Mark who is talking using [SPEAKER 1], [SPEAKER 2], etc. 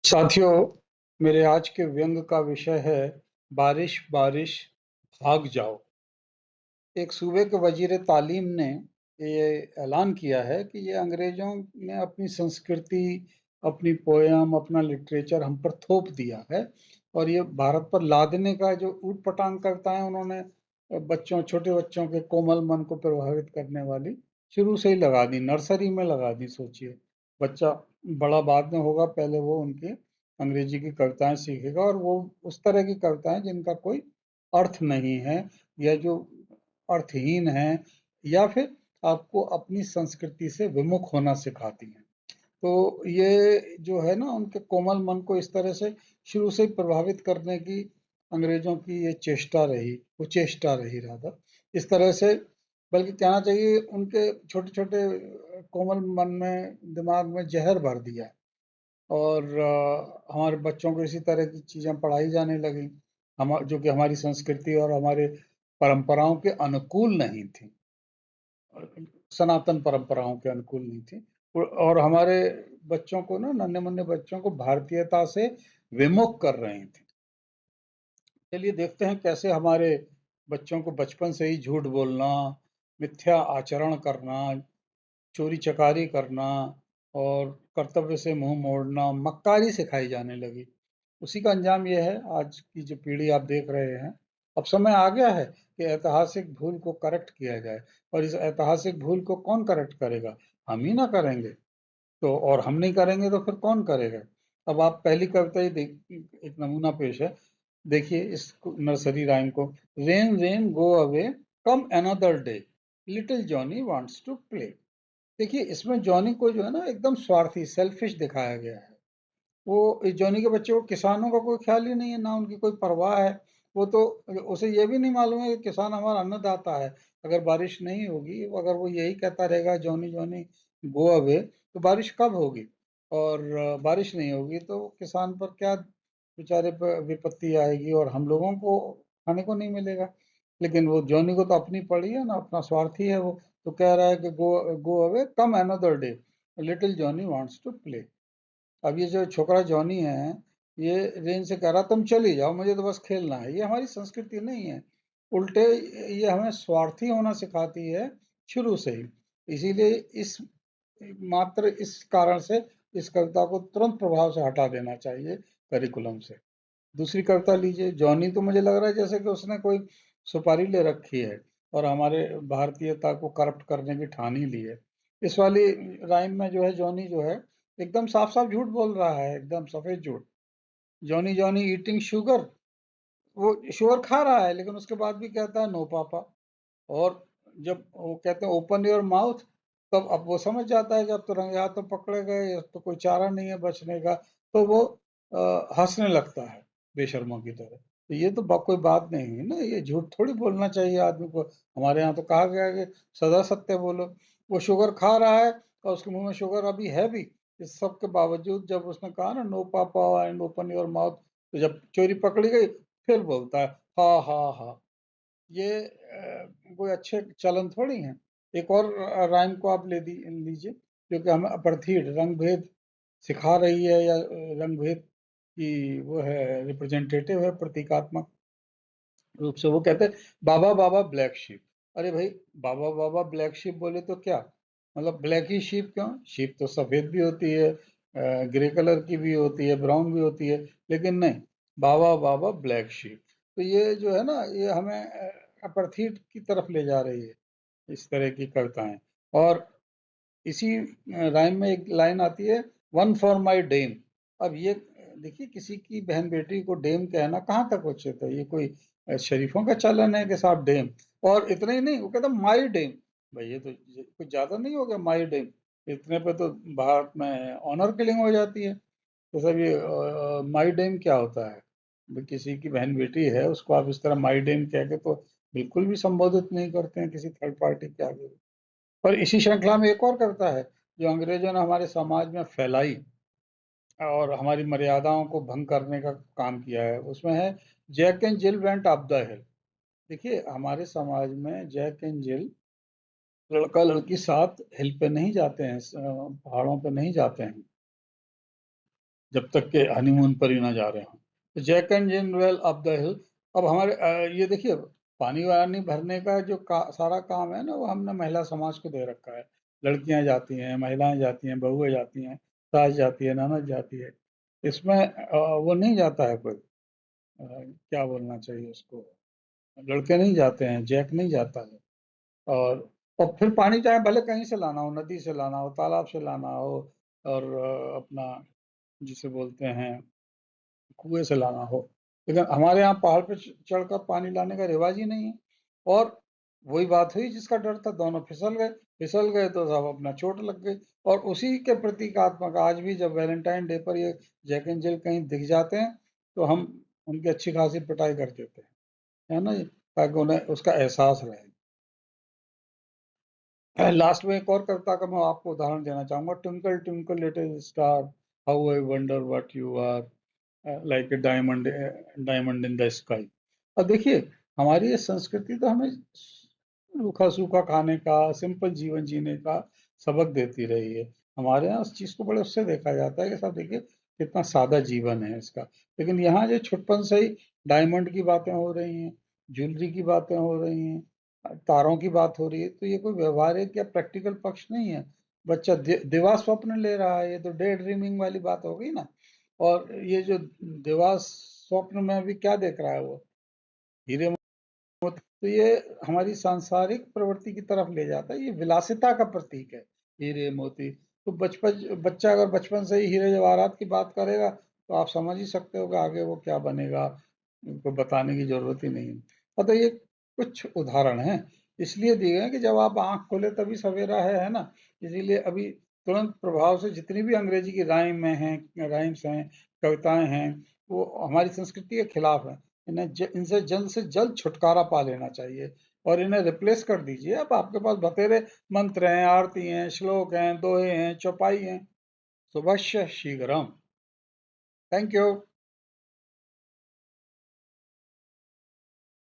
[SPEAKER 1] साथियों, मेरे आज के व्यंग का विषय है बारिश बारिश भाग जाओ। एक सूबे के वजीर तालीम ने ये ऐलान किया है कि ये अंग्रेजों ने अपनी संस्कृति, अपनी पोयम, अपना लिटरेचर हम पर थोप दिया है और ये भारत पर लादने का जो ऊट-पटांग करता है उन्होंने छोटे बच्चों के कोमल मन को प्रभावित करने वाली शुरू से ही लगा दी, नर्सरी में लगा दी। सोचिए, बच्चा बड़ा बाद में होगा, पहले वो उनकी अंग्रेजी की कविताएँ सीखेगा और वो उस तरह की कविताएँ जिनका कोई अर्थ नहीं है या जो अर्थहीन हैं या फिर आपको अपनी संस्कृति से विमुख होना सिखाती हैं। तो ये जो है ना उनके कोमल मन को इस तरह से शुरू से ही प्रभावित करने की अंग्रेज़ों की ये कुचेष्टा रही रादर। इस तरह से बल्कि कहना चाहिए उनके छोटे-छोटे कोमल मन में, दिमाग में ज़हर भर दिया और हमारे बच्चों को इसी तरह की चीज़ें पढ़ाई जाने लगीं, जो कि हमारी संस्कृति और हमारे परंपराओं के अनुकूल नहीं थी। सनातन परंपराओं के अनुकूल नहीं थी और हमारे बच्चों को ना नन्हे-मुन्ने बच्चों को भारतीयता से विमुख कर रही थी। चलिए देखते हैं कैसे हमारे बच्चों को बचपन से ही झूठ बोलना, मिथ्या आचरण करना, चोरी-चकारी करना और कर्तव्य से मुँह मोड़ना, मक्कारी सिखाई जाने लगी। उसी का अंजाम ये है आज की जो पीढ़ी आप देख रहे हैं। अब समय आ गया है कि ऐतिहासिक भूल को करेक्ट किया जाए और इस ऐतिहासिक भूल को कौन करेक्ट करेगा? हम ही ना करेंगे। तो और हम नहीं करेंगे तो फिर कौन करेगा? अब आप पहली कविता ही एक नमूना पेश है। देखिए इस नर्सरी राइम को, rain rain go away, come another day, little Johnny wants to play. देखिए इसमें जॉनी को जो है ना एकदम स्वार्थी, सेल्फिश दिखाया गया है। वो इस जॉनी के बच्चे को किसानों का कोई ख्याल ही नहीं है, ना उनकी कोई परवाह है। वो तो उसे ये भी नहीं मालूम है कि किसान हमारा अन्नदाता है। अगर बारिश नहीं होगी, अगर वो यही कहता रहेगा जॉनी जॉनी गो अवे, तो बारिश कब होगी? और बारिश नहीं होगी तो किसान पर क्या बेचारे पे विपत्ति आएगी और हम लोगों को खाने को नहीं मिलेगा। लेकिन वो जॉनी को तो अपनी पड़ी है ना, अपना स्वार्थी है वो। तो कह रहा है कि go go away, come another day, little Johnny wants to play. अब ये जो छोकरा जॉनी है, ये रेन से कह रहा तुम चली जाओ, मुझे तो बस खेलना है। ये हमारी संस्कृति नहीं है। उल्टे ये हमें स्वार्थी होना सिखाती है शुरू से ही। इसीलिए इस मात्र इस कारण से इस कविता को तुरंत प्रभाव से हटा देना चाहिए करिकुलम से। दूसरी कविता लीजिए, जॉनी तो मुझे लग रहा है जैसे कि उसने कोई सुपारी ले रखी है और हमारे भारतीयता को करप्ट करने की ठान ही ली है। इस वाली राइम में जो है जॉनी जो है एकदम साफ-साफ झूठ बोल रहा है, एकदम सफेद झूठ। जॉनी जॉनी ईटिंग शुगर, वो शुगर खा रहा है लेकिन उसके बाद भी कहता है नो पापा। और जब वो कहते हैं ओपन योर माउथ, तब अब वो समझ जाता है कि अब तो रंगे हाथों पकड़े गए, अब तो कोई चारा नहीं है बचने का, तो वो हँसने लगता है बेशर्मों की तरह। तो ये तो कोई बात नहीं हुई ना, ये झूठ थोड़ी बोलना चाहिए आदमी को। हमारे यहाँ तो कहा गया है कि सदा सत्य बोलो। वो शुगर खा रहा है और उसके मुँह में शुगर अभी है भी। इस सब के बावजूद जब उसने कहा ना नो पापा एंड ओपन योर माउथ, तो जब चोरी पकड़ी गई, फिर बोलता है, हा, हा, हा। ये कोई अच्छे चलन थोड़ी हैं। एक और राइम को आप लीजिए जो कि हमें अपर्थीड रंग-भेद सिखा रही है या रंग-भेद की वो है, रिप्रेजेंटेटिव है, प्रतीकात्मक रूप से। वो कहते हैं बाबा बाबा ब्लैक शीप। अरे भाई, बाबा बाबा ब्लैक शीप बोले तो क्या? मतलब ब्लैक ही शीप क्यों? शीप तो सफ़ेद भी होती है, ग्रे कलर की भी होती है, ब्राउन भी होती है, लेकिन नहीं, बाबा बाबा ब्लैक शीप। तो ये जो है ना, ये हमें अपर्थीड की तरफ ले जा रही है, इस तरह की कविताएँ। और इसी राइम में एक लाइन आती है, वन फॉर माय डेम। अब ये देखिए, किसी की बहन-बेटी को डेम कहना कहाँ तक उचित है? ये कोई शरीफों का चलन है कि साहब डेम। और इतना ही नहीं, वो कहता है माय डेम। भई ये तो कुछ ज़्यादा नहीं हो गया माय डेम? इतने पे तो भारत में ऑनर किलिंग हो जाती है। तो सर ये माय डेम क्या होता है? भई किसी की बहन-बेटी है, उसको आप इस तरह माय डेम कह के तो बिल्कुल भी संबोधित नहीं करते हैं किसी थर्ड पार्टी के आगे। और इसी श्रृंखला में एक और कविता है, जो अंग्रेज़ों ने हमारे समाज में फैलाई और हमारी मर्यादाओं को भंग करने का काम किया है। उसमें है, Jack and Jill went up the hill. देखिए, हमारे समाज में जैक एंड जिल, लड़का-लड़की साथ हिल पे नहीं जाते हैं, पहाड़ों पे नहीं जाते हैं। जब तक के हनीमून पर ही ना जा रहे हों। तो Jack and Jill well up the hill. अब हमारे ये देखिए, पानी वानी भरने का जो सारा काम है ना, वो हमने महिला समाज को दे रखा है। लड़कियां जाती हैं, महिलाएं जाती हैं, बहुएं जाती हैं, सास जाती है, ननद जाती है। इसमें वो नहीं जाता है कोई, क्या बोलना चाहिए उसको, लड़के नहीं जाते हैं, जैक नहीं जाता है। और फिर पानी चाहे भले कहीं से लाना हो, नदी से लाना हो, तालाब से लाना हो, और अपना जिसे बोलते हैं कुएं से लाना हो, लेकिन हमारे यहाँ पहाड़ पे चढ़कर पानी लाने का रिवाज ही नहीं है। और वही बात हुई, जिसका डर था दोनों फिसल गए तो सब अपना चोट लग गई। और उसी के प्रतीकात्मक आज भी जब वैलेंटाइन डे पर ये जैक एंड जिल कहीं दिख जाते हैं, तो हम उनकी अच्छी खासी पिटाई कर देते हैं, है ना जी, ताकि उन्हें उसका एहसास रहे। लास्ट में एक और कविता का मैं आपको उदाहरण देना चाहूंगा। Twinkle twinkle little star, how I wonder what you are, like a diamond, diamond in the sky. अब देखिए, हमारी ये संस्कृति तो हमें रूखा सूखा खाने का, सिंपल जीवन जीने का सबक देती रही है। हमारे यहाँ उस चीज को बड़े उससे देखा जाता है कि सब देखिए कितना सादा जीवन है इसका। लेकिन यहाँ जो छुटपन से ही डायमंड की बातें हो रही हैं, ज्वेलरी की बातें हो रही हैं, तारों की बात हो रही है, तो ये कोई व्यवहारिक या प्रैक्टिकल पक्ष नहीं है। बच्चा दिवा स्वप्न ले रहा है, ये तो डे ड्रीमिंग वाली बात हो गई ना। और ये जो दिवा स्वप्न में अभी क्या देख रहा है वो, हीरे मोती। तो ये हमारी सांसारिक प्रवृत्ति की तरफ ले जाता है, ये विलासिता का प्रतीक है हीरे मोती। तो बचपन बच्चा अगर बचपन से ही हीरे जवाहरात की बात करेगा, तो आप समझ ही सकते हो कि आगे वो क्या बनेगा, उनको बताने की जरूरत ही नहीं है। अतः ये कुछ उदाहरण हैं, इसलिए दिए गए कि जब आप आंख खोले तभी सवेरा है ना। इसीलिए अभी तुरंत प्रभाव से जितनी भी अंग्रेजी की राइम्स हैं, कविताएं हैं, वो हमारी संस्कृति के खिलाफ हैं। इनसे जल्द से जल्द छुटकारा पा लेना चाहिए और इन्हें रिप्लेस कर दीजिए। अब आपके पास बतेरे मंत्र हैं, आरती हैं, श्लोक हैं, दोहे हैं, चौपाई हैं। शुभस्य शीघ्रम। Thank you.